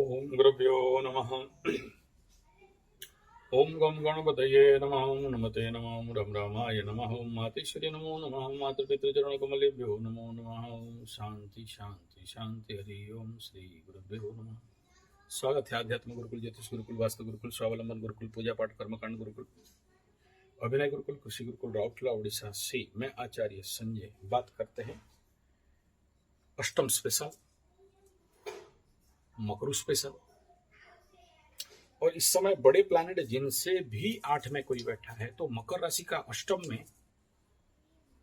ओम गुरुभ्यो नमः। ओम गम गणपतये नमः। ओम नमते नमः। ओम रम रामाय नमः। ओम मातेश्वरी नमो नमः। ओम मातृपितृचरण कमलेभ्यो नमो नमः। ओम शांति शांति शांति। हरि ओम श्री गुरुभ्यो नमः। स्वागत है आध्यात्म गुरुकुल, ज्योतिष गुरुकुल, वास्तु गुरुकुल, स्वावलंबन गुरुकुल, पूजा पाठ कर्मकांड गुरुकुल, अभिनय गुरुकुल, कृषि गुरुकुल, राउरकेला उड़ीसा से मैं आचार्य संजय बात करते हैं अष्टम स्पेशल, मकरू स्पेशल। और इस समय बड़े प्लैनेट जिनसे भी 8 में कोई बैठा है, तो मकर राशि का अष्टम में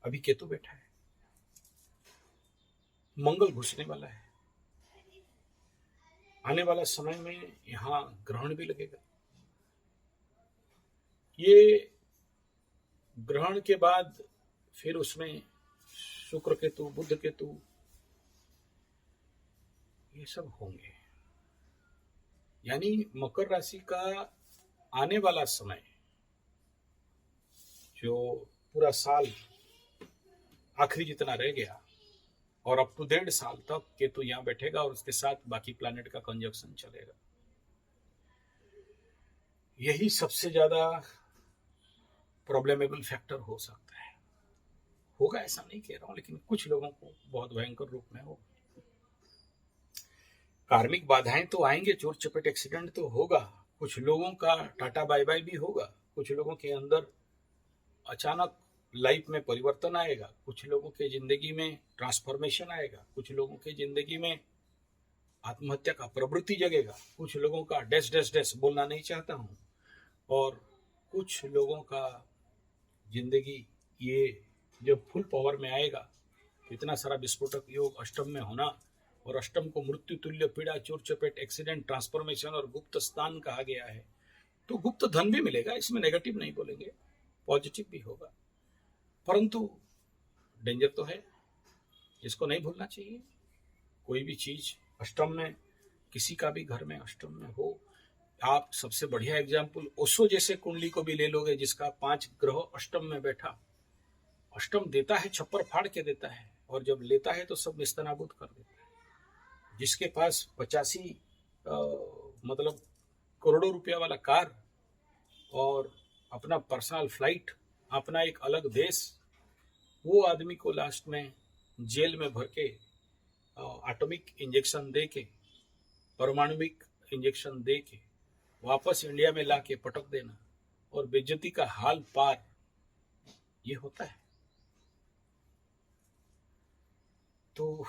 अभी केतु बैठा है, मंगल घुसने वाला है। आने वाला समय में यहां ग्रहण भी लगेगा। ये ग्रहण के बाद फिर उसमें शुक्र केतु, बुध केतु, ये सब होंगे। यानी मकर राशि का आने वाला समय, जो पूरा साल आखिरी जितना रह गया और अप टू 1.5 साल तक केतु यहां बैठेगा और उसके साथ बाकी प्लैनेट का कंजक्शन चलेगा। यही सबसे ज्यादा प्रॉब्लमेबल फैक्टर हो सकता है। होगा ऐसा नहीं कह रहा हूं, लेकिन कुछ लोगों को बहुत भयंकर रूप में होगा। कार्मिक बाधाएं तो आएंगे, चोट चपेट एक्सीडेंट तो होगा, कुछ लोगों का टाटा बाय बाय भी होगा, कुछ लोगों के अंदर अचानक लाइफ में परिवर्तन आएगा, कुछ लोगों के जिंदगी में ट्रांसफॉर्मेशन आएगा, कुछ लोगों के जिंदगी में आत्महत्या का प्रवृत्ति जगेगा, कुछ लोगों का डैश डैश डैश बोलना नहीं चाहता हूं, और कुछ लोगों का जिंदगी ये जब फुल पावर में आएगा, इतना सारा विस्फोटक योग अष्टम में होना, और अष्टम को मृत्यु तुल्य पीड़ा, चोट चपेट, एक्सीडेंट, ट्रांसफॉर्मेशन और गुप्त स्थान कहा गया है। तो गुप्त धन भी मिलेगा, इसमें नेगेटिव नहीं बोलेंगे, पॉजिटिव भी होगा, परंतु डेंजर तो है, इसको नहीं भूलना चाहिए। कोई भी चीज अष्टम में, किसी का भी घर में अष्टम में हो, आप सबसे बढ़िया एग्जाम्पल ओशो जैसे कुंडली को भी ले लोगे, जिसका 5 ग्रह अष्टम में बैठा। अष्टम देता है, छप्पर फाड़ के देता है, और जब लेता है तो सब निस्तनाबूद कर देता है। जिसके पास 85 मतलब करोड़ों रुपया वाला कार और अपना पर्सनल फ्लाइट, अपना एक अलग देश, वो आदमी को लास्ट में जेल में भर के एटॉमिक इंजेक्शन दे के, परमाणुविक इंजेक्शन दे के वापस इंडिया में लाके पटक देना और बेइज्जती का हाल पार, ये होता है। तो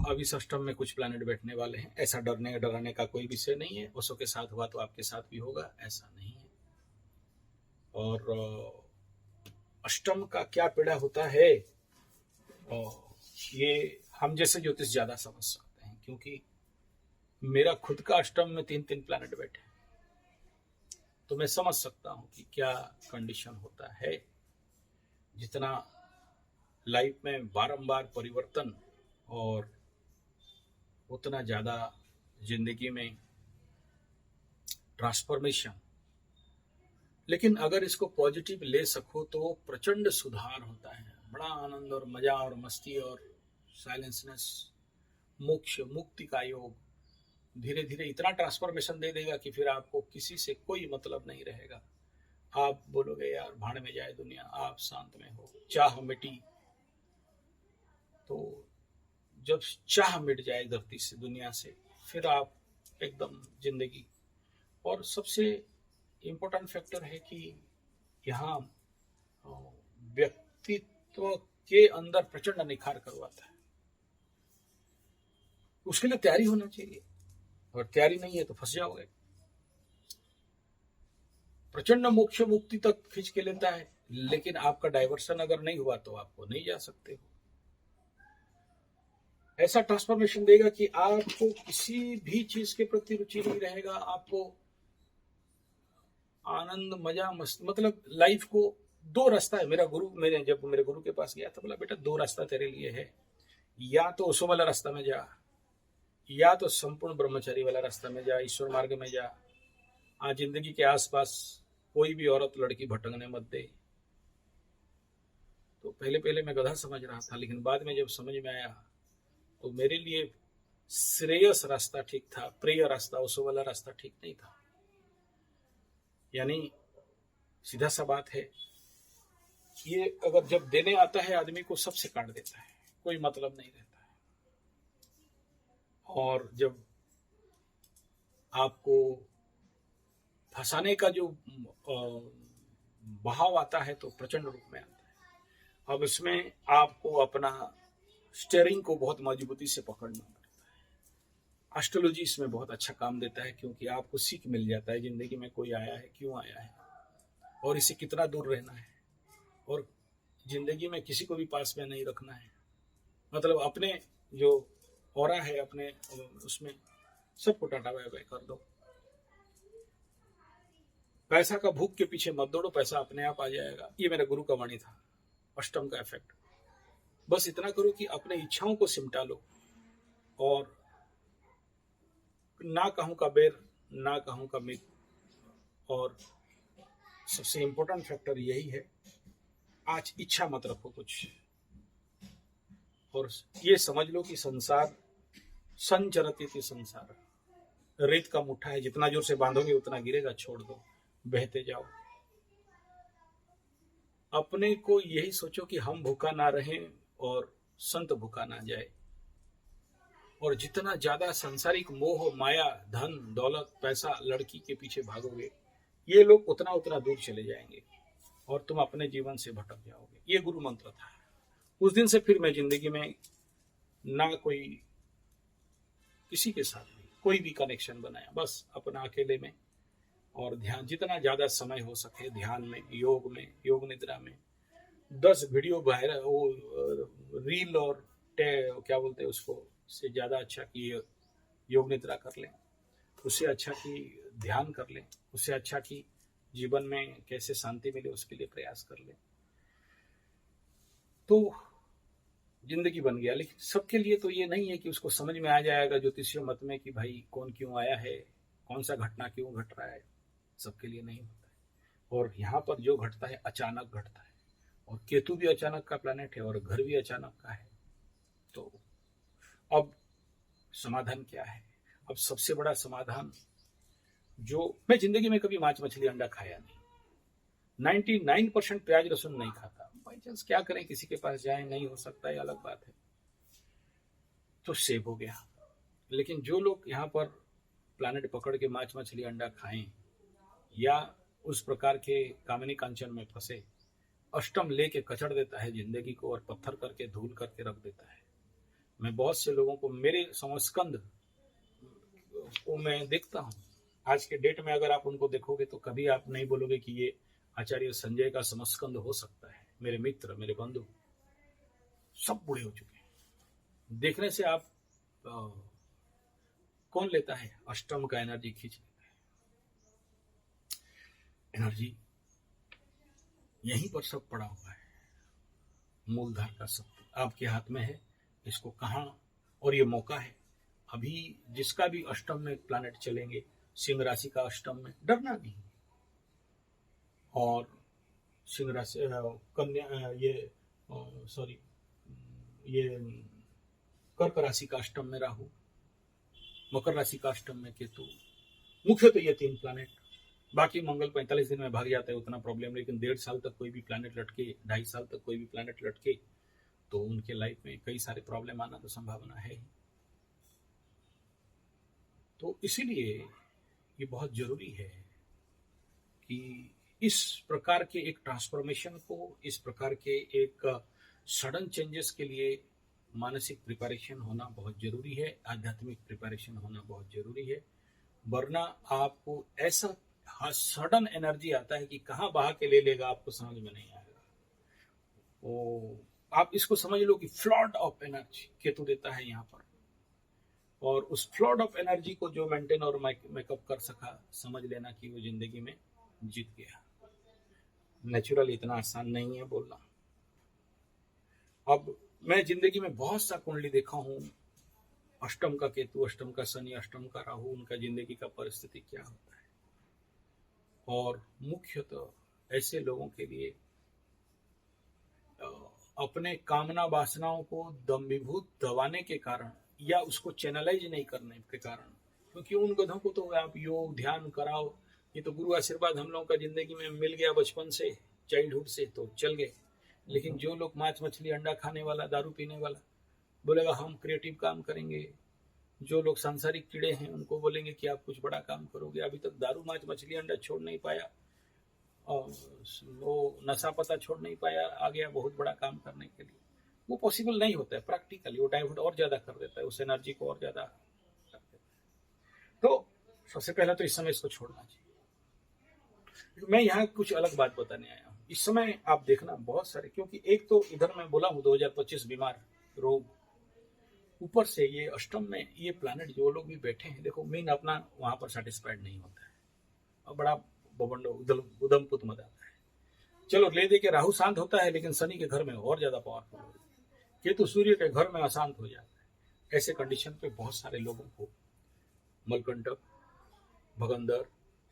अब इस अष्टम में कुछ प्लैनेट बैठने वाले हैं। ऐसा डरने डराने का कोई विषय नहीं है। उसो के साथ हुआ तो आपके साथ भी होगा, ऐसा नहीं है। और अष्टम का क्या पीड़ा होता है, ये हम जैसे ज्योतिष ज्यादा समझ सकते हैं, क्योंकि मेरा खुद का अष्टम में 3 प्लैनेट बैठे हैं, तो मैं समझ सकता हूं कि क्या कंडीशन होता है। जितना लाइफ में बारंबार परिवर्तन और उतना ज्यादा जिंदगी में ट्रांसफॉर्मेशन, लेकिन अगर इसको पॉजिटिव ले सको तो प्रचंड सुधार होता है। बड़ा आनंद और मजा और मस्ती और साइलेंसनेस, मोक्ष मुक्ति का योग धीरे धीरे इतना ट्रांसफॉर्मेशन दे देगा कि फिर आपको किसी से कोई मतलब नहीं रहेगा। आप बोलोगे यार भाड़ में जाए दुनिया, आप शांत में हो, चाह मिटी। तो जब चाह मिट जाए धरती से, दुनिया से, फिर आप एकदम जिंदगी। और सबसे इम्पोर्टेंट फैक्टर है कि यहाँ व्यक्तित्व के अंदर प्रचंड निखार करवाता है। उसके लिए तैयारी होना चाहिए, और तैयारी नहीं है तो फंस जाओगे। प्रचंड मोक्ष मुक्ति तक खींच के लेता है, लेकिन आपका डाइवर्सन अगर नहीं हुआ तो आपको नहीं जा सकते हो। ऐसा ट्रांसफॉर्मेशन देगा कि आपको किसी भी चीज के प्रति रुचि नहीं रहेगा। आपको आनंद मजा मस्त, मतलब लाइफ को 2 रास्ता है। जब मेरे गुरु के पास गया था, बोला बेटा 2 रास्ता तेरे लिए है, या तो ओशो वाला रास्ता में जा, या तो संपूर्ण ब्रह्मचारी वाला रास्ता में जा, ईश्वर मार्ग में जा। आज जिंदगी के आसपास कोई भी औरत लड़की भटकने मत दे। तो पहले पहले मैं गधा समझ रहा था, लेकिन बाद में जब समझ में आया तो मेरे लिए श्रेयस रास्ता ठीक था, प्रिय रास्ता, उस वाला रास्ता ठीक नहीं था। यानी सीधा सा बात है, ये अगर जब देने आता है आदमी को सबसे काट देता है, कोई मतलब नहीं रहता है। और जब आपको फंसाने का जो बहाव आता है तो प्रचंड रूप में आता है। अब इसमें आपको अपना स्टीयरिंग को बहुत मजबूती से पकड़ना पड़ता है। एस्ट्रोलॉजी इसमें बहुत अच्छा काम देता है, क्योंकि आपको सीख मिल जाता है जिंदगी में कोई आया है, क्यों आया है, और इससे कितना दूर रहना है, और जिंदगी में किसी को भी पास में नहीं रखना है। मतलब अपने जो ऑरा है, अपने उसमें सबको टाटा बाय बाय कर दो। पैसा का भूख के पीछे मत दौड़ो, पैसा अपने आप आ जाएगा। ये मेरे गुरु का वाणी था, अष्टम का इफेक्ट। बस इतना करो कि अपने इच्छाओं को सिमटा लो, और ना कहूं का बेर, ना कहूं का मित्र। और सबसे इंपॉर्टेंट फैक्टर यही है, आज इच्छा मत रखो कुछ, और ये समझ लो कि संसार संचरती थी, संसार रेत का मुट्ठा है, जितना जोर से बांधोगे उतना गिरेगा, छोड़ दो, बहते जाओ। अपने को यही सोचो कि हम भूखा ना रहें और संत भूखा ना जाए। और जितना ज्यादा सांसारिक मोह, माया, धन, दौलत, पैसा, लड़की के पीछे भागोगे, ये लोग उतना उतना दूर चले जाएंगे और तुम अपने जीवन से भटक जाओगे। ये गुरु मंत्र था। उस दिन से फिर मैं जिंदगी में ना कोई किसी के साथ भी कोई भी कनेक्शन बनाया, बस अपना अकेले में। और ध्यान, जितना ज्यादा समय हो सके ध्यान में, योग में, योग निद्रा में। 10 वीडियो वायरल, वो रील और क्या बोलते हैं उसको, से ज्यादा अच्छा कि योग निद्रा कर लें, उससे अच्छा कि ध्यान कर लें, उससे अच्छा कि जीवन में कैसे शांति मिले उसके लिए प्रयास कर लें, तो जिंदगी बन गया। लेकिन सबके लिए तो ये नहीं है कि उसको समझ में आ जाएगा ज्योतिषीय मत में कि भाई कौन क्यों आया है, कौन सा घटना क्यों घट रहा है, सबके लिए नहीं होता है। और यहाँ पर जो घटता है अचानक घटता है, और केतु भी अचानक का प्लैनेट है और घर भी अचानक का है। तो अब समाधान क्या है? अब सबसे बड़ा समाधान, जो मैं जिंदगी में कभी मांस मछली अंडा खाया नहीं, 99% प्याज लहसुन नहीं खाता। बाई चांस क्या करें, किसी के पास जाए, नहीं हो सकता है, अलग बात है, तो सेव हो गया। लेकिन जो लोग यहाँ पर प्लानट पकड़ के मांस मछली अंडा खाएं, या उस प्रकार के कामनी कांचन में फंसे, अष्टम लेके कचड़ देता है जिंदगी को और पत्थर करके धूल करके रख देता है। मैं बहुत से लोगों को, मेरे समस्कंद को मैं देखता हूँ, आज के डेट में अगर आप उनको देखोगे तो कभी आप नहीं बोलोगे कि ये आचार्य संजय का समस्कंद हो सकता है। मेरे मित्र, मेरे बंधु सब बूढ़े हो चुके हैं। देखने से आप कौन लेता है? अष्टम का एनर्जी खींच लेता है। एनर्जी यहीं पर सब पड़ा हुआ है, मूलधार का शक्ति आपके हाथ में है। इसको कहाँ, और ये मौका है अभी, जिसका भी अष्टम में प्लैनेट चलेंगे, सिंह राशि का अष्टम में, डरना नहीं। और सिंह राशि, कन्या, ये कर्क राशि का अष्टम में राहु, मकर राशि का अष्टम में केतु, मुख्य तो ये 3 प्लैनेट। बाकी मंगल 45 दिन में भाग जाता है, उतना प्रॉब्लम। लेकिन 1.5 साल तक कोई भी प्लैनेट लटके, 2.5 साल तक कोई भी प्लैनेट लटके, तो उनके लाइफ में कई सारे प्रॉब्लम आना तो संभावना है ही। तो इसीलिए ये बहुत जरूरी है कि इस प्रकार के एक ट्रांसफॉर्मेशन को, इस प्रकार के एक सडन चेंजेस के लिए मानसिक प्रिपरेशन होना बहुत जरूरी है, आध्यात्मिक प्रिपरेशन होना बहुत जरूरी है। वरना आपको ऐसा सडन एनर्जी आता है कि कहाँ बहा के ले लेगा आपको समझ में नहीं आएगा। वो आप इसको समझ लो कि फ्लड ऑफ एनर्जी केतु देता है यहाँ पर, और उस फ्लड ऑफ एनर्जी को जो मेंटेन और मेकअप कर सका, समझ लेना कि वो जिंदगी में जीत गया। नेचुरल इतना आसान नहीं है बोलना। अब मैं जिंदगी में बहुत सा कुंडली देखा हूं, अष्टम का केतु, अष्टम का शनि, अष्टम का राहु, उनका जिंदगी का परिस्थिति क्या होता है। और मुख्यतः ऐसे लोगों के लिए अपने कामना वासनाओं को दम्भीभूत दबाने के कारण या उसको चैनलाइज नहीं करने के कारण, क्योंकि उन गधों को तो आप योग ध्यान कराओ, ये तो गुरु आशीर्वाद हम लोगों का जिंदगी में मिल गया बचपन से, चाइल्डहुड से, तो चल गए। लेकिन जो लोग मांस मछली अंडा खाने वाला, दारू पीने वाला बोलेगा हम क्रिएटिव काम करेंगे, जो लोग सांसारिक कीड़े हैं उनको बोलेंगे कि आप कुछ बड़ा काम करोगे। अभी तक दारू मांस मछली अंडा छोड़ नहीं पाया और वो नशा पता छोड़ नहीं पाया, आ गया बहुत बड़ा काम करने के लिए। वो पॉसिबल नहीं होता है प्रैक्टिकली, वो डाइवर्ट और ज्यादा कर देता है, उस एनर्जी को और ज्यादा कर देता है। तो सबसे पहला तो इस समय इसको छोड़ना चाहिए। मैं यहाँ कुछ अलग बात बताने आया हूँ। इस समय आप देखना बहुत सारे, क्योंकि एक तो इधर मैं बोला हूँ 2025 बीमार रोग, ऊपर से ये अष्टम में ये प्लैनेट जो लोग भी बैठे हैं, देखो मीन अपना वहां पर सेटिस्फाइड नहीं होता है और बड़ा बबंडो उदम पुत मत आता है। चलो ले दे के राहु शांत होता है, लेकिन शनि के घर में और ज्यादा पावरफुल हो, केतु सूर्य के घर में अशांत हो जाता है। ऐसे कंडीशन पे बहुत सारे लोगों को मलकंटक, भगंदर,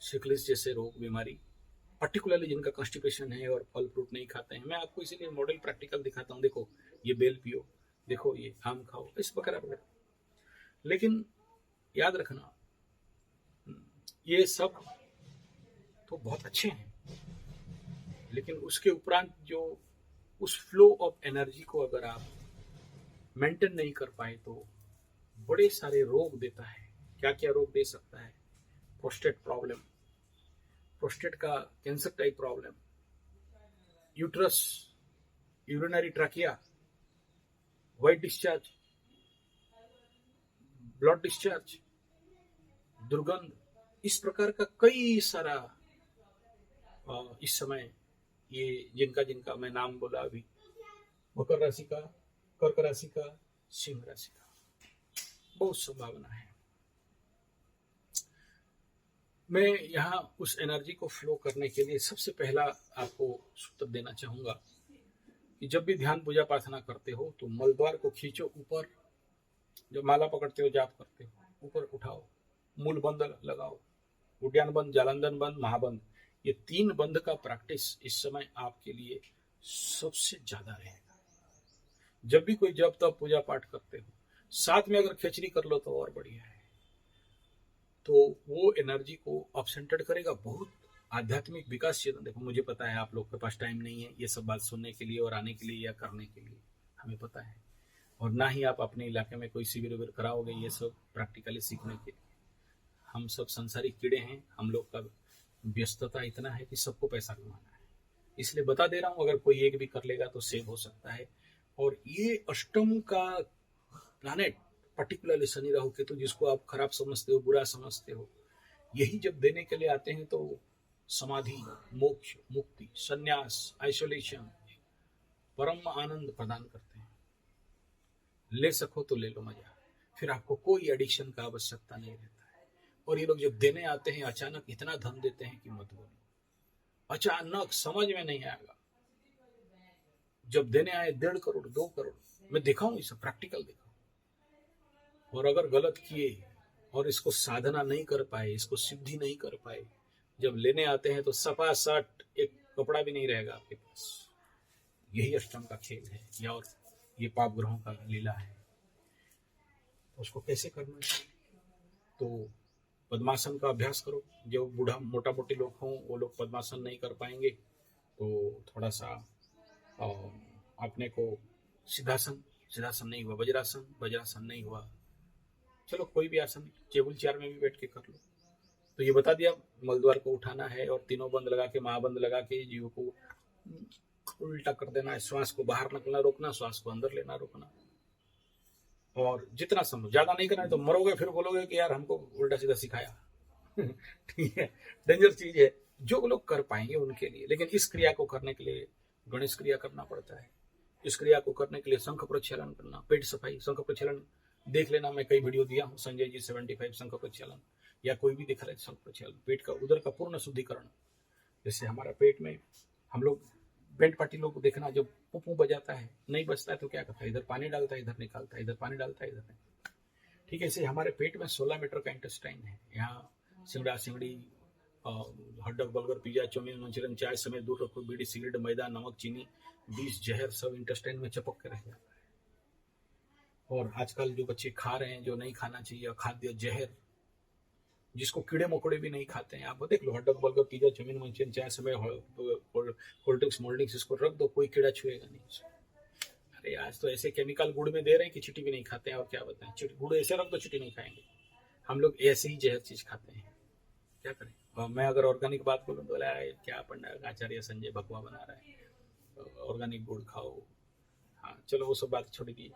सिकलिस जैसे रोग बीमारी, पर्टिकुलरली जिनका कॉन्स्टिपेशन है और फल फ्रूट नहीं खाते हैं, मैं आपको इसीलिए मॉडल प्रैक्टिकल दिखाता हूँ। देखो ये बेल पियो, देखो ये आम खाओ, इस वगैरह वगैरह। लेकिन याद रखना ये सब तो बहुत अच्छे हैं, लेकिन उसके उपरांत जो उस फ्लो ऑफ एनर्जी को अगर आप मेंटेन नहीं कर पाए तो बड़े सारे रोग देता है। क्या क्या रोग दे सकता है? प्रोस्टेट प्रॉब्लम, प्रोस्टेट का cancer type problem, uterus, urinary trachea, white discharge, blood discharge, दुर्गंध, इस प्रकार का कई सारा इस समय ये जिनका जिनका मैं नाम बोला अभी, मकर राशि का, कर्क राशि का, सिंह राशि का, बहुत संभावना है। मैं यहाँ उस एनर्जी को फ्लो करने के लिए सबसे पहला आपको सूत्र देना चाहूंगा कि जब भी ध्यान पूजा प्रार्थना करते हो तो मलद्वार को खींचो ऊपर, जब माला पकड़ते हो जाप करते हो ऊपर उठाओ, मूल बंद लगाओ, उद्यान बंद, जालंधर बंद, महाबंद, ये 3 बंद का प्रैक्टिस इस समय आपके लिए सबसे ज्यादा रहेगा। जब भी कोई जब तब पूजा पाठ करते हो, साथ में अगर खिचड़ी कर लो तो और बढ़िया है। तो वो एनर्जी को अप सेंटर्ड करेगा, बहुत आध्यात्मिक विकास। देखो मुझे पता है आप लोग के पास टाइम नहीं है ये सब बात सुनने के लिए और आने के लिए या करने के लिए, हमें पता है, और ना ही आप अपने इलाके में कोई शिविर विविर कराओगे ये सब प्रैक्टिकली सीखने के लिए। हम सब संसारिक कीड़े हैं, हम लोग का व्यस्तता इतना है कि सबको पैसा कमाना है, इसलिए बता दे रहा हूं, अगर कोई एक भी कर लेगा तो सेव हो सकता है। और ये अष्टम का प्लैनेट पर्टिकुलरली शनि राहु केतु, जिसको आप खराब समझते हो, बुरा समझते हो, यही जब देने के लिए आते हैं तो समाधि, मोक्ष, मुक्ति, संन्यास, आइसोलेशन, परम आनंद प्रदान करते हैं। ले सको तो ले लो मजा, फिर आपको कोई एडिक्शन का आवश्यकता नहीं रहता है। और ये लोग जब देने आते हैं अचानक इतना धन देते हैं कि मत बोलो, अचानक समझ में नहीं आएगा। जब देने आए 1.5 करोड़ 2 करोड़, मैं दिखाऊं इसे प्रैक्टिकल दिखाऊं। और अगर गलत किए और इसको साधना नहीं कर पाए, इसको सिद्धि नहीं कर पाए, जब लेने आते हैं तो सपा साट एक कपड़ा भी नहीं रहेगा आपके पास। यही अष्टम का खेल है, या और ये पाप ग्रहों का लीला है। उसको कैसे करना चाहिए? तो पद्मासन का अभ्यास करो। जो बूढ़ा मोटा मोटी लोग हों वो लोग पद्मासन नहीं कर पाएंगे तो थोड़ा सा अपने को सिद्धासन नहीं हुआ, वज्रासन नहीं हुआ, चलो कोई भी आसन टेबल चेयर में भी बैठ के कर लो। तो ये बता दिया, मलद्वार को उठाना है और तीनों बंद लगा के, महाबंद लगा के जीव को उल्टा कर देना है, श्वास को बाहर निकलना रोकना, श्वास को अंदर लेना रोकना। और जितना संभव, ज्यादा नहीं करना है तो मरोगे फिर बोलोगे कि यार हमको उल्टा सीधा सिखाया। ठीक है, डेंजर चीज है। जो लोग कर पाएंगे उनके लिए, लेकिन इस क्रिया को करने के लिए गणेश क्रिया करना पड़ता है। इस क्रिया को करने के लिए शंख प्रक्षालन करना, पेट सफाई, शंख प्रक्षालन देख लेना, मैं कई वीडियो दिया हूँ, संजय जी 75 शंख प्रक्षालन, या कोई भी दिखा रहे शंख प्रक्षालन, पेट का उदर का पूर्ण शुद्धिकरण। जैसे हमारा पेट में हम लोग बेंट पार्टी लोग देखना, जब पुपू बजाता है नहीं बजता है तो क्या करता है, इधर पानी डालता है इधर निकालता है, इधर पानी डालता है इधर निकालता है। ठीक है, ऐसे हमारे पेट में 16 मीटर का इंटेस्टाइन है। यहाँ सिंगड़ा सिंगड़ी, हड्डक बर्गर, पिज्जा, चाउमीन, मंचूरियन, चाय समेत दूर रखो, बीड़ी सिगरेट, मैदा, नमक, चीनी, 20 जहर सब इंटेस्टाइन में चपक के रह जाता है। और आजकल जो बच्चे खा रहे हैं जो नहीं खाना चाहिए, खाद्य जहर, जिसको कीड़े मकोड़े भी नहीं खाते हैं, आप देख लो hot dog burger pizza chowmein Manchurian चाय समय कोल्ड ड्रिंक्स मोल्ड ड्रिंक्स इसको रख दो, कोई कीड़ा छुएगा नहीं उसको। अरे आज तो ऐसे केमिकल गुड़ में दे रहे हैं कि चींटी भी नहीं खाते हैं, और क्या बताएं, गुड़ ऐसे रख दो चींटी नहीं खाएंगे। हम लोग ऐसे ही जहर चीज खाते हैं, क्या करें। और मैं अगर ऑर्गेनिक बात बोलूँ तो क्या पंडित आचार्य संजय भगवा बना रहा है, ऑर्गेनिक गुड़ खाओ। हाँ चलो वो सब बात छोड़ दी।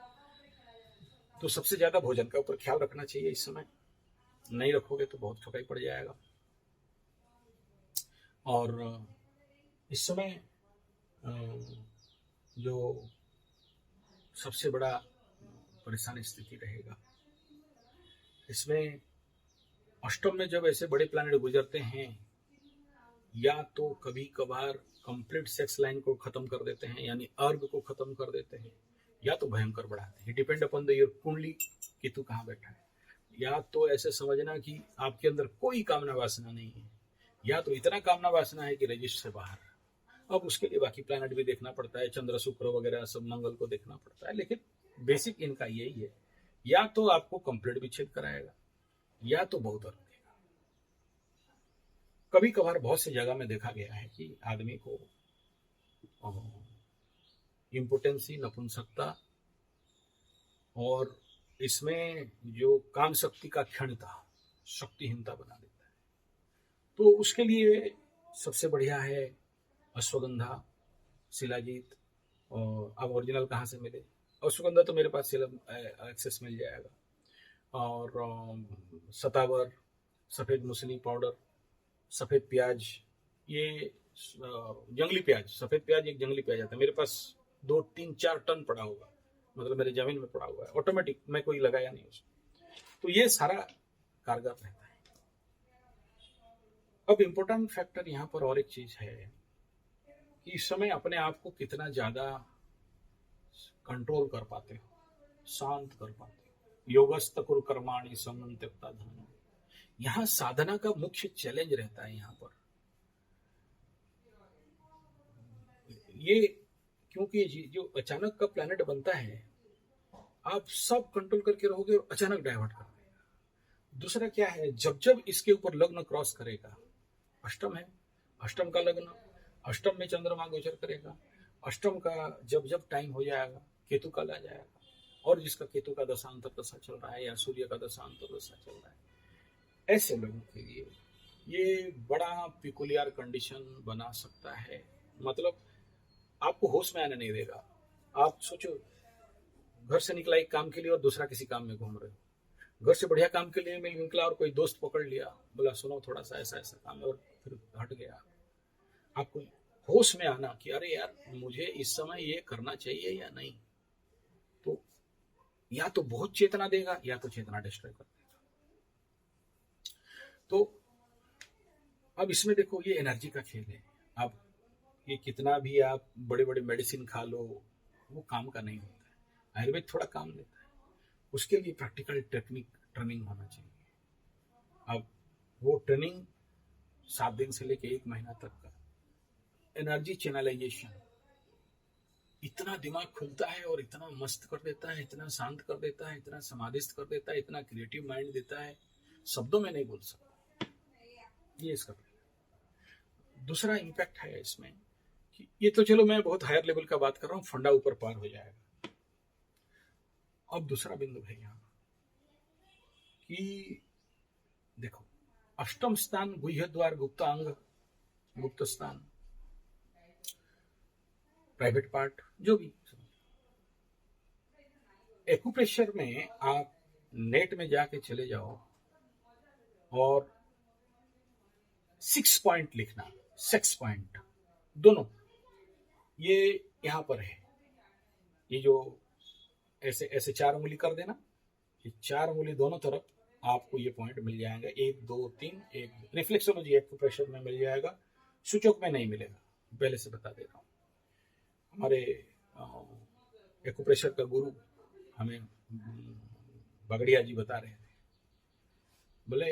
तो सबसे ज्यादा भोजन का ऊपर ख्याल रखना चाहिए इस समय, नहीं रखोगे तो बहुत ठोकाई पड़ जाएगा। और इस समय जो सबसे बड़ा परेशानी स्थिति रहेगा इसमें, अष्टम में जब ऐसे बड़े प्लैनेट गुजरते हैं, या तो कभी कभार कंप्लीट सेक्स लाइन को खत्म कर देते हैं, यानी अर्ग को खत्म कर देते हैं, या तो भयंकर बढ़ाते हैं। डिपेंड अपॉन द योर कुंडली केतु कहाँ बैठा है। या तो ऐसे समझना कि आपके अंदर कोई कामना वासना नहीं है, या तो इतना कामना वासना है कि रजिस्टर से बाहर। अब उसके लिए बाकी प्लैनेट भी देखना पड़ता है, चंद्र शुक्र वगैरह सब, मंगल को देखना पड़ता है, लेकिन बेसिक इनका यही है, या तो आपको कंप्लीट विच्छेद कराएगा या तो बहुत अर्ग देगा। कभी कभार बहुत सी जगह में देखा गया है कि आदमी को इम्पोर्टेंसी, नपुंसकता और इसमें जो काम शक्ति का क्षणता, शक्तिहीनता बना देता है। तो उसके लिए सबसे बढ़िया है अश्वगंधा, शिलाजीत। और अब ओरिजिनल कहाँ से मिले? अश्वगंधा तो मेरे पास एक्सेस मिल जाएगा, और सतावर, सफेद मूसली पाउडर, सफेद प्याज, ये जंगली प्याज, सफेद प्याज एक जंगली प्याज आता है मेरे पास, 2-3-4 टन पड़ा होगा, मतलब मेरे जमीन में पड़ा हुआ है, ऑटोमेटिक, मैं कोई लगाया नहीं उसको। तो ये सारा कारगर रहता है। अब इम्पोर्टेंट फैक्टर यहाँ पर और एक चीज है कि इस समय अपने आप को कितना ज्यादा कंट्रोल कर पाते हो, शांत कर पाते हो। योगस्थ कुरु कर्माणि समं त्यक्त्वा धनम। यहाँ साधना का मुख्य चैलेंज रहता है यहाँ पर। ये क्योंकि जो अचानक का प्लैनेट बनता है, आप सब कंट्रोल करके रहोगे और अचानक डाइवर्ट कर देगा। दूसरा क्या है, जब जब इसके ऊपर लग्न क्रॉस करेगा, अष्टम है, अष्टम का लग्न, अष्टम में चंद्रमा गोचर करेगा, अष्टम का जब जब टाइम हो जाएगा केतु का ला जाएगा, और जिसका केतु का दशांतर दशा चल रहा है या सूर्य का दशांतर दशा चल रहा है, ऐसे लोगों के लिए ये बड़ा पिकुलियर कंडीशन बना सकता है। मतलब आपको होश में आने नहीं देगा। आप सोचो, घर से निकला एक काम के लिए और दूसरा किसी काम में घूम रहे हो। घर से बढ़िया काम के लिए मैं निकला और कोई दोस्त पकड़ लिया, बोला सुनो थोड़ा सा ऐसा ऐसा काम है, और फिर हट गया। आपको होश में आना कि अरे यार मुझे इस समय ये करना चाहिए या नहीं, तो या तो बहुत चेतना देगा या तो चेतना डिस्ट्रॉय कर देगा। तो अब इसमें देखो, ये एनर्जी का खेल है। अब ये कितना भी आप बड़े बड़े मेडिसिन खा लो, वो काम का नहीं होता है। आयुर्वेद थोड़ा काम लेता है, उसके लिए प्रैक्टिकल टेक्निक ट्रेनिंग होना चाहिए। अब वो ट्रेनिंग 7 दिन से लेके 1 महीना तक का एनर्जी चैनलाइजेशन, इतना दिमाग खुलता है और इतना मस्त कर देता है, इतना शांत कर देता है, इतना समाधिस्थ कर देता है, इतना क्रिएटिव माइंड देता है, शब्दों में नहीं बोल सकता। ये इसका दूसरा इम्पैक्ट है इसमें कि ये तो चलो मैं बहुत हायर लेवल का बात कर रहा हूँ, फंडा ऊपर पार हो जाएगा। अब दूसरा बिंदु है यहाँ कि देखो, अष्टम स्थान गुह्य द्वार, गुप्तांग, गुप्त स्थान, प्राइवेट पार्ट, जो भी। एक्यूप्रेशर में आप नेट में जाके चले जाओ और 6 पॉइंट लिखना, 6 पॉइंट दोनों, ये यहां पर है। ये जो ऐसे ऐसे 4 उंगली कर देना, ये 4 उंगली दोनों तरफ आपको ये पॉइंट मिल जाएगा। 1 2 3, एक रिफ्लेक्सोलॉजी एक्यूप्रेशर में मिल जाएगा, सूचक में नहीं मिलेगा, पहले से बता दे रहा हूं। हमारे एक्यूप्रेशर का गुरु हमें बगड़िया जी बता रहे थे, बोले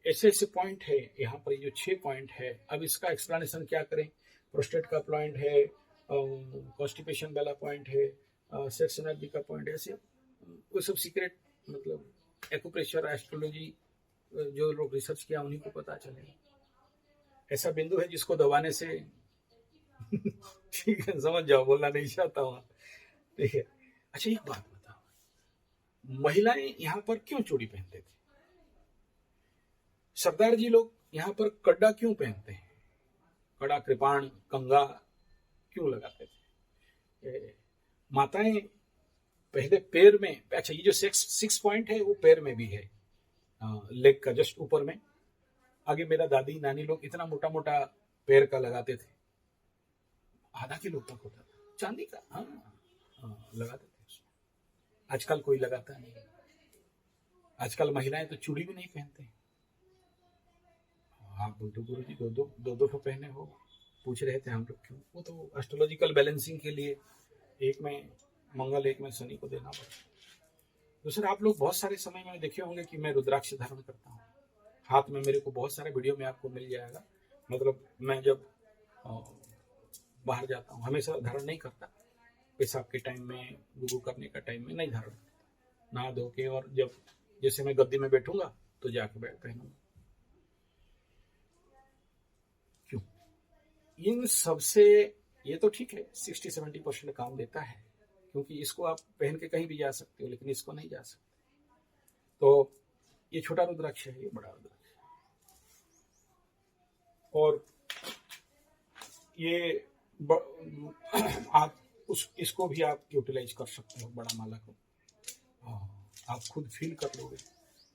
ऐसे ऐसे पॉइंट है यहाँ पर, जो 6 पॉइंट है। अब इसका एक्सप्लेनेशन क्या करें? प्रोस्टेट का पॉइंट है, कॉन्स्टिपेशन वाला पॉइंट है, सेक्स एनर्जी का पॉइंट है, ऐसे वो सब सीक्रेट, मतलब एक्यूप्रेशर, एस्ट्रोलॉजी जो लोग रिसर्च किया उन्हीं को पता चलेगा। ऐसा बिंदु है जिसको दबाने से ठीक है, समझ जाओ, बोलना नहीं चाहता हूँ, ठीक है। अच्छा एक बात बताओ, महिलाएं यहाँ पर क्यों चूड़ी पहनते थे? सरदार जी लोग यहाँ पर कड्डा क्यों पहनते हैं? कड़ा, कृपाण, कंगा क्यों लगाते थे? माताएं पहले पैर में, अच्छा ये जो 6 पॉइंट है वो पैर में भी है, लेग का जस्ट ऊपर में। आगे मेरा दादी नानी लोग इतना मोटा मोटा पैर का लगाते थे, आधा किलो तक होता था, चांदी का। लगाते थे उसमें। आजकल कोई लगाता नहीं। आजकल महिलाएं तो चूड़ी भी नहीं पहनते। आप बुड्ढू गुरु जी दो दो पहने हो, पूछ रहे थे हम लोग क्यों? वो तो एस्ट्रोलॉजिकल बैलेंसिंग के लिए, एक में मंगल एक में शनि को देना पड़ता। दूसरा, आप लोग बहुत सारे समय में देखे होंगे कि मैं रुद्राक्ष धारण करता हूँ हाथ में। मेरे को बहुत सारे वीडियो में आपको मिल जाएगा। मतलब मैं जब बाहर जाता हूँ हमेशा धारण नहीं करता, पेशाब के टाइम में, गुरु करने का टाइम में नहीं धारण करता, नहा धो के, और जब जैसे मैं गद्दी में बैठूंगा तो जाके पहनूंगा। क्यों? इन सबसे ये तो ठीक है 60-70% काम देता है, क्योंकि इसको आप पहन के कहीं भी जा सकते हो, लेकिन इसको नहीं जा सकते। तो ये छोटा रुद्राक्ष है, ये बड़ा रुद्राक्ष है। और ये आप इसको भी आप यूटिलाइज कर सकते हो, बड़ा माला को। आप खुद फील कर लोगे।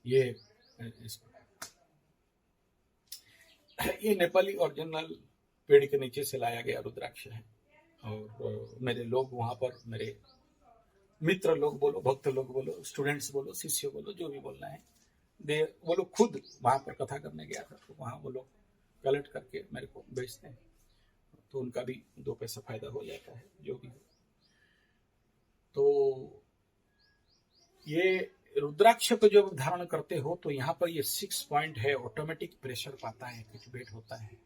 ये नेपाली ओरिजिनल पेड़ के नीचे से लाया गया रुद्राक्ष है। और मेरे लोग वहां पर, मेरे मित्र लोग बोलो, भक्त लोग बोलो, स्टूडेंट्स बोलो, शिष्य बोलो, जो भी बोलना है, वो लोग खुद वहां पर कथा करने गया था, तो वहां वो लोग कलेक्ट करके मेरे को बेचते हैं, तो उनका भी 2 पैसा फायदा हो जाता है, जो भी हो। तो ये रुद्राक्ष को जब धारण करते हो तो यहाँ पर ये 6 पॉइंट है, ऑटोमेटिक प्रेशर पाता है, एक्टिवेट होता है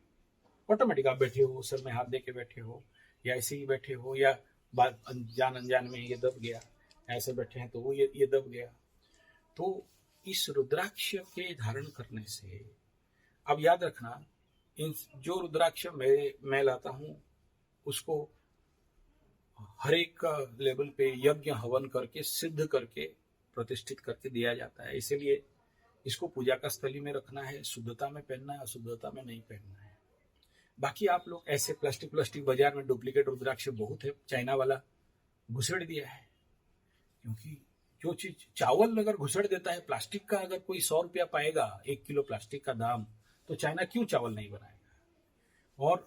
ऑटोमेटिक। आप बैठे हो, सर में हाथ दे के बैठे हो, या ऐसे ही बैठे हो, या बात अनजान में ये दब गया, ऐसे बैठे हैं तो वो ये दब गया। तो इस रुद्राक्ष के धारण करने से, अब याद रखना, इन जो रुद्राक्ष मैं लाता हूं उसको हर एक लेवल पे यज्ञ हवन करके, सिद्ध करके, प्रतिष्ठित करके दिया जाता है। इसीलिए इसको पूजा का स्थली में रखना है, शुद्धता में पहनना है, अशुद्धता में नहीं पहनना है। बाकी आप लोग ऐसे प्लास्टिक बाजार में डुप्लीकेट रुद्राक्ष बहुत है, चाइना वाला घुसेड़ दिया है। क्योंकि जो चीज, चावल अगर घुसेड़ देता है प्लास्टिक का, अगर कोई 100 रुपया पाएगा 1 किलो प्लास्टिक का दाम, तो चाइना क्यों चावल नहीं बनाएगा? और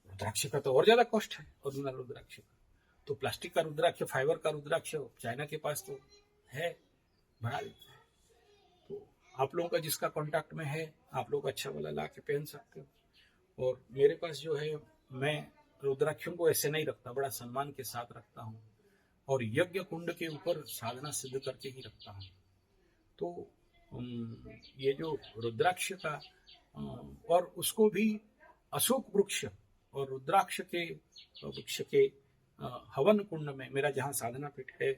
रुद्राक्ष का तो और ज्यादा कॉस्ट है ओरिजिनल रुद्राक्ष का। तो प्लास्टिक का रुद्राक्ष, फाइबर का रुद्राक्ष चाइना के पास तो है, बना देता है। तो आप लोगों का जिसका कॉन्टैक्ट में है, आप लोग अच्छा वाला ला के पहन सकते हो। और मेरे पास जो है, मैं रुद्राक्षों को ऐसे नहीं रखता, बड़ा सम्मान के साथ रखता हूँ, और यज्ञ कुंड के ऊपर साधना सिद्ध करके ही रखता हूँ। तो ये जो रुद्राक्ष का, और उसको भी अशोक वृक्ष और रुद्राक्ष के वृक्ष के हवन कुंड में, मेरा जहाँ साधना पीठ है,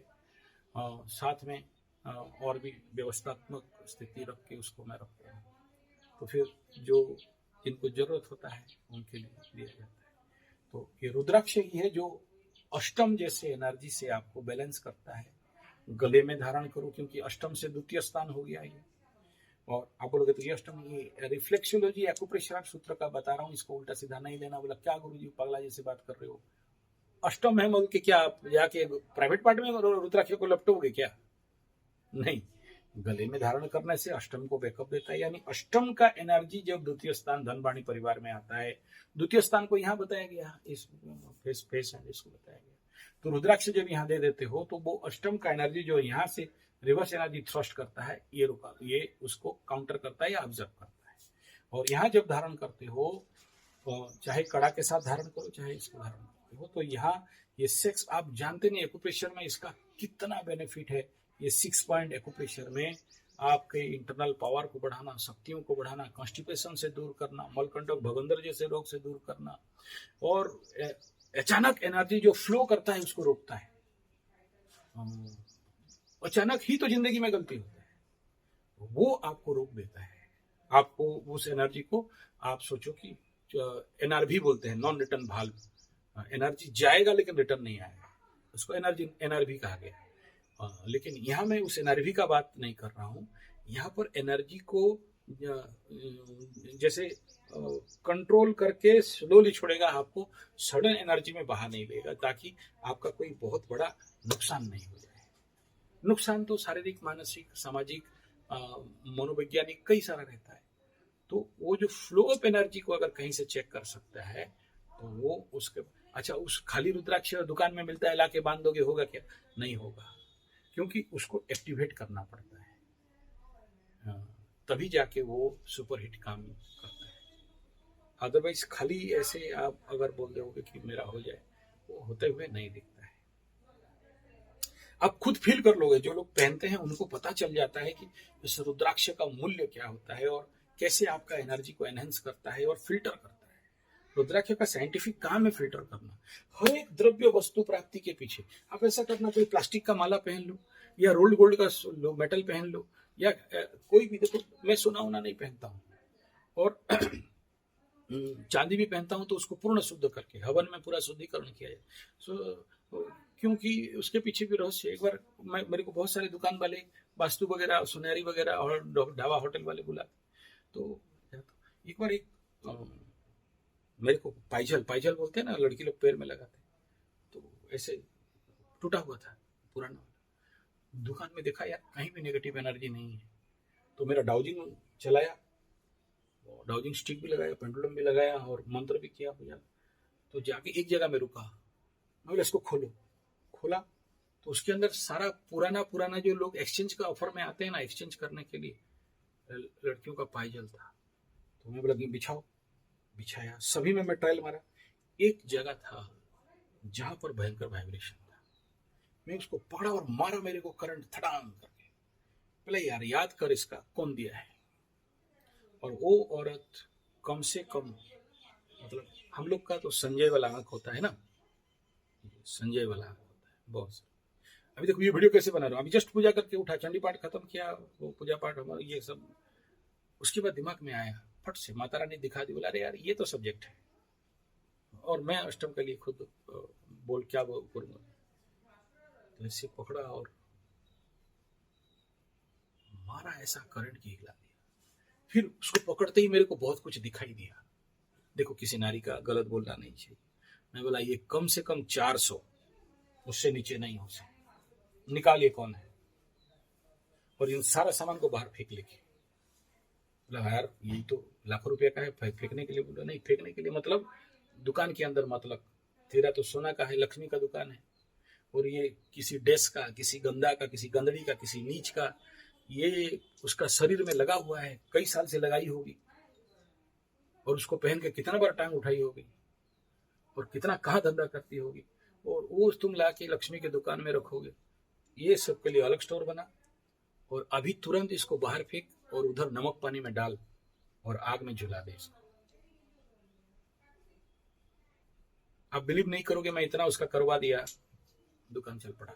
साथ में और भी व्यवस्थात्मक स्थिति रख के उसको मैं रखता हूँ। तो फिर जो जिनको जरूरत होता है उनके लिए दिया जाता है। तो ये रुद्राक्ष ही है जो अष्टम जैसे एनर्जी से आपको बैलेंस करता है। गले में धारण करो, क्योंकि अष्टम से द्वितीय स्थान हो गया ये। और आप बोलोगे तो ये अष्टम, ये रिफ्लेक्सोलॉजी एक्यूप्रेशर सूत्र का बता रहा हूँ, इसको उल्टा सीधा नहीं लेना। बोला क्या गुरुजी पगला जैसे बात कर रहे हो, अष्टम है मतलब कि क्या आप जाके प्राइवेट पार्ट में रुद्राक्ष को लपटोगे क्या? नहीं, गले में धारण करने से अष्टम को बैकअप देता है। यानी अष्टम का एनर्जी जब द्वितीय स्थान धन वाणी परिवार में आता है, द्वितीय स्थान को यहाँ बताया गया, इस फेस है इसको बताया गया। तो रुद्राक्ष जब यहाँ दे देते हो तो वो अष्टम का एनर्जी जो यहाँ से रिवर्स एनर्जी थ्रस्ट करता है, ये उसको काउंटर करता है या ऑब्जर्व करता है। और यहाँ जब धारण करते हो, चाहे कड़ा के साथ धारण करो, चाहे इसको धारण करते हो, तो यहाँ ये 6, आप जानते नहीं एक्यूप्रेशर में इसका कितना बेनिफिट है। ये 6 पॉइंट एक्यूप्रेशर में आपके इंटरनल पावर को बढ़ाना, शक्तियों को बढ़ाना, कॉन्स्टिपेशन से दूर करना, मलकंटक भगंदर जैसे रोग से दूर करना, और अचानक एनर्जी जो फ्लो करता है उसको रोकता है। अचानक ही तो जिंदगी में गलती होता है, वो आपको रोक देता है। आपको उस एनर्जी को, आप सोचो कि एनआरवी बोलते हैं, नॉन रिटर्न भाल्व, एनर्जी जाएगा लेकिन रिटर्न नहीं आएगा, उसको एनर्जी एनआरवी कहा गया। लेकिन यहाँ मैं उस एनआरवी का बात नहीं कर रहा हूँ। यहाँ पर एनर्जी को जैसे कंट्रोल करके स्लोली छोड़ेगा, आपको सडन एनर्जी में बहा नहीं देगा, ताकि आपका कोई बहुत बड़ा नुकसान नहीं हो जाए। नुकसान तो शारीरिक, मानसिक, सामाजिक, मनोवैज्ञानिक कई सारा रहता है। तो वो जो फ्लो ऑफ एनर्जी को अगर कहीं से चेक कर सकता है तो वो उसके, अच्छा उस खाली रुद्राक्ष दुकान में मिलता है, लाके बांध दोगे, होगा क्या? नहीं होगा, क्योंकि उसको एक्टिवेट करना पड़ता है, तभी जाके वो सुपर हिट काम करता है। अदरवाइज खाली ऐसे आप अगर बोल दोगे कि मेरा हो जाए, वो होते हुए नहीं दिखता है। आप खुद फील कर लोगे, जो लोग पहनते हैं उनको पता चल जाता है कि इस रुद्राक्ष का मूल्य क्या होता है और कैसे आपका एनर्जी को एनहेंस करता है और फिल्टर करता है। रुद्राक्ष का साइंटिफिक काम है फिल्टर करना। हर एक द्रव्य वस्तु प्राप्ति के पीछे आप ऐसा करना, कोई प्लास्टिक का माला पहन लो या रोल्ड गोल्ड का मेटल पहन लो, या कोई भी, देखो मैं सोना वोना नहीं पहनता हूँ और चांदी भी पहनता हूँ तो उसको पूर्ण शुद्ध करके हवन में पूरा शुद्धिकरण किया जाए। क्योंकि उसके पीछे भी रहस्य। एक बार मेरे को बहुत सारे दुकान वाले, वास्तु वगैरह, सुनहरी वगैरह और ढाबा होटल वाले बुला, तो एक बार मेरे को पाइजल बोलते हैं ना, लड़की लोग पैर में लगाते, तो ऐसे टूटा हुआ था पुराना। दुकान में देखा यार कहीं भी नेगेटिव एनर्जी नहीं है, तो मेरा डाउजिंग चलाया, डाउजिंग स्टिक भी लगाया, पेंडुलम भी लगाया और मंत्र भी किया पूजा। तो जाके एक जगह में रुका, मैं बोला इसको खोला तो उसके अंदर सारा पुराना जो लोग एक्सचेंज का ऑफर में आते हैं ना, एक्सचेंज करने के लिए, लड़कियों का पायजल था। तो मैं बोला कि बिछाया, सभी में मैं ट्रायल मारा। एक जगह था जहां पर भयंकर वाइब्रेशन था, मैं उसको पकड़ा और मारा, मेरे को करंट थड़ांग करके। बोले यार याद कर इसका कौन दिया है। और वो औरत कम से कम, मतलब हम लोग का तो संजय वाला आंख होता है ना, संजय वाला आंख होता है बहुत। अभी देखो ये वीडियो कैसे बना रहा हूँ, अभी जस्ट पूजा करके उठा, चंडी पाठ खत्म किया, वो पूजा पाठ हमारा ये सब, उसके बाद दिमाग में आया फट से, माता रानी दिखा दी, बोला अरे यार ये तो सब्जेक्ट है, और मैं अष्टम के लिए खुद बोल क्या वो करूंगा। तो ऐसे पकड़ा और मारा, ऐसा करंट की हिला दिया। फिर उसको पकड़ते ही मेरे को बहुत कुछ दिखाई दिया। देखो किसी नारी का गलत बोलना नहीं चाहिए। मैं बोला ये कम से कम 400, उससे नीचे नहीं हो सकता, निकालिए कौन है, और इन सारा सामान को बाहर फेंक लेके। बोला यार ये तो लाखों रुपया का है, फेंकने के लिए? बोला नहीं फेंकने के लिए, मतलब दुकान के अंदर, मतलब तेरा तो सोना का है, लक्ष्मी का दुकान है, और ये किसी डेस्क का, किसी गंदा का, किसी गंदड़ी का, किसी नीच का, ये उसका शरीर में लगा हुआ है, कई साल से लगाई होगी, और उसको पहन के कितना बार टांग उठाई होगी, और कितना कहाँ धंधा करती होगी, और वो तुम लाके लक्ष्मी के दुकान में रखोगे। ये सब के लिए अलग स्टोर बना, और अभी तुरंत इसको बाहर फेंक और उधर नमक पानी में डाल और आग में झुला दे इसको। आप बिलीव नहीं करोगे, मैं इतना उसका करवा दिया, दुकान चल पड़ा,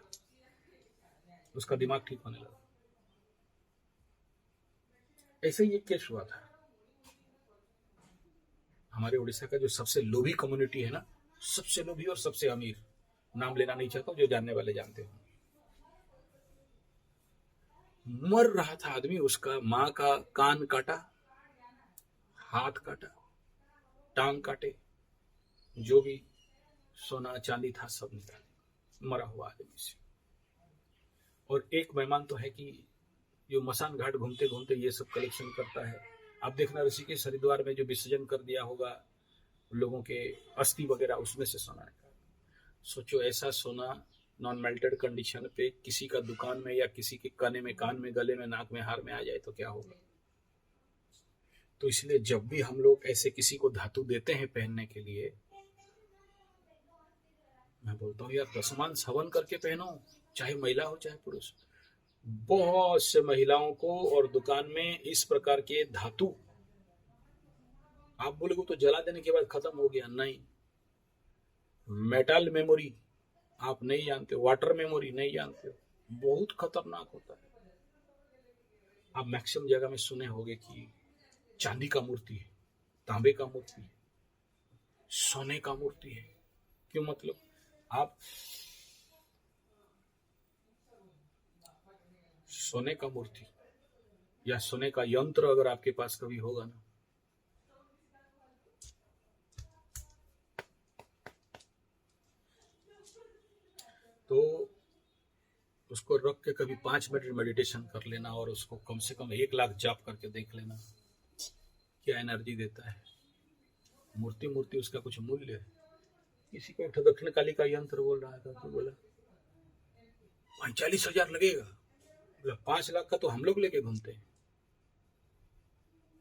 उसका दिमाग ठीक होने लगा। ऐसे ही एक केस हुआ था। हमारे उड़ीसा का जो सबसे लोभी कम्युनिटी है ना, सबसे लोभी और सबसे अमीर, नाम लेना नहीं चाहता, जो जानने वाले जानते हो। मर रहा था आदमी, उसका माँ का कान काटा, हाथ काटा, टांग काटे, जो भी सोना चांदी था सब निकाले, मरा हुआ आदमी से। और एक मेहमान तो है कि जो मसान घाट घूमते घूमते ये सब कलेक्शन करता है। आप देखना ऋषिकेश हरिद्वार में जो विसर्जन कर दिया होगा लोगों के अस्थि वगैरह, उसमें से सोना निकाल। सोचो ऐसा सोना नॉन मेल्टेड कंडीशन पे किसी का दुकान में या किसी के काने में, कान में, गले में, नाक में, हार में आ जाए तो क्या होगा। तो इसलिए जब भी हम लोग ऐसे किसी को धातु देते हैं पहनने के लिए, मैं बोलता हूँ यार दसमान हवन करके पहनो, चाहे महिला हो चाहे पुरुष। बहुत से महिलाओं को और दुकान में इस प्रकार के धातु, आप बोलोगे तो जला देने के बाद खत्म हो गया, नहीं। मेटल मेमोरी आप नहीं जानते हो, वाटर मेमोरी नहीं जानते हो, बहुत खतरनाक होता है। आप मैक्सिमम जगह में सुने होंगे कि चांदी का मूर्ति है, तांबे का मूर्ति है, सोने का मूर्ति है। क्यों? मतलब आप सोने का मूर्ति या सोने का यंत्र अगर आपके पास कभी होगा ना, तो उसको रख के कभी 5 मिनट मेडिटेशन कर लेना और उसको कम से कम 1 लाख जाप करके देख लेना क्या एनर्जी देता है। मूर्ति मूर्ति उसका कुछ मूल्य है। किसी को एक दक्षिण काली का यंत्र बोल रहा था तो बोला 45,000 लगेगा। बोला 5 लाख का तो हम लोग लेके घूमते हैं,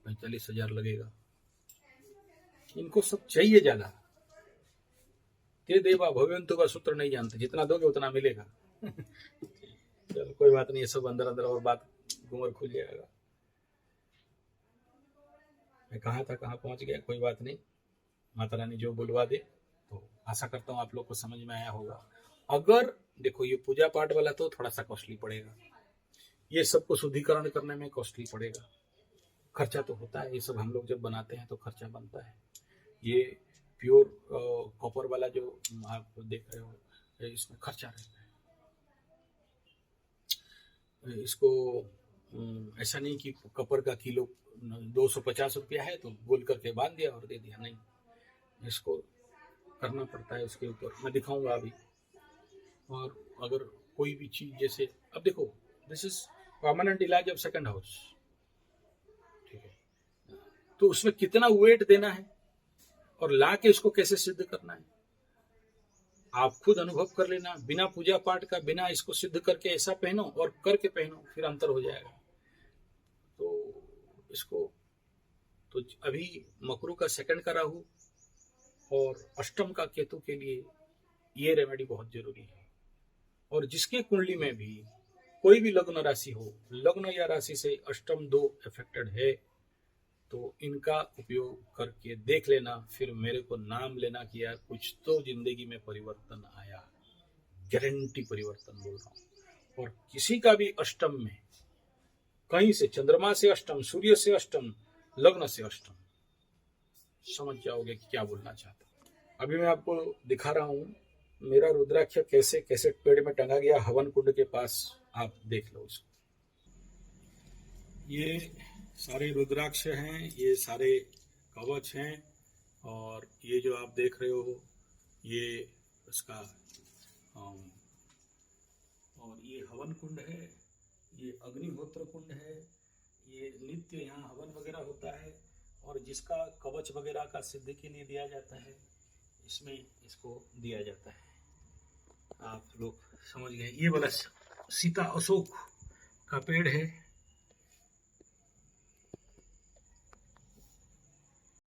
45,000 लगेगा। इनको सब चाहिए ज्यादा। ते देवा भव्यंतु का सूत्र नहीं जानते, जितना दोगे उतना मिलेगा। चलो कोई बात नहीं, ये सब अंदर अंदर और बात घूमर खुल जाएगा। मैं कहा था कहाँ पहुंच गया, कोई बात नहीं, माता रानी जो बुलवा दे। तो आशा करता हूँ आप लोग को समझ में आया होगा। अगर देखो ये पूजा पाठ वाला तो थोड़ा सा कॉस्टली पड़ेगा, ये सबको शुद्धिकरण करने में कॉस्टली पड़ेगा, खर्चा तो होता है। ये सब हम लोग जब बनाते हैं तो खर्चा बनता है। ये प्योर कॉपर वाला जो आप देख रहे हो, इसमें खर्चा रहता है। इसको ऐसा नहीं कि कॉपर का किलो 250 रुपया है तो गोल करके बांध दिया और दे दिया, नहीं, इसको करना पड़ता है। उसके ऊपर मैं दिखाऊंगा अभी। और अगर कोई भी चीज जैसे अब देखो, दिस इज परमानेंट इलाज ऑफ सेकंड हाउस, ठीक है, तो उसमें कितना वेट देना है और ला के इसको कैसे सिद्ध करना है आप खुद अनुभव कर लेना। बिना पूजा पाठ का, बिना इसको सिद्ध करके ऐसा पहनो और करके पहनो, फिर अंतर हो जाएगा। तो इसको तो अभी मकरू का सेकंड का राहु और अष्टम का केतु के लिए ये रेमेडी बहुत जरूरी है। और जिसके कुंडली में भी कोई भी लग्न राशि हो, लग्न या राशि से अष्टम 2 अफेक्टेड है, तो इनका उपयोग करके देख लेना, फिर मेरे को नाम लेना कि यार कुछ तो जिंदगी में परिवर्तन आया। गारंटी परिवर्तन बोल रहा हूं। और किसी का भी अष्टम में कहीं से, चंद्रमा से अष्टम, सूर्य से अष्टम, लग्न से अष्टम, समझ जाओगे कि क्या बोलना चाहता हूं। अभी मैं आपको दिखा रहा हूं मेरा रुद्राक्ष कैसे कैसे पेड़ में टंगा गया हवन कुंड के पास, आप देख लो उसको। ये सारे रुद्राक्ष हैं, ये सारे कवच हैं, और ये जो आप देख रहे हो ये उसका और ये हवन कुंड है, ये अग्निहोत्र कुंड है, ये नित्य यहाँ हवन वगैरह होता है। और जिसका कवच वगैरह का सिद्धि के लिए दिया जाता है, इसमें इसको दिया जाता है। आप लोग समझ गए। ये वाला सीता अशोक का पेड़ है,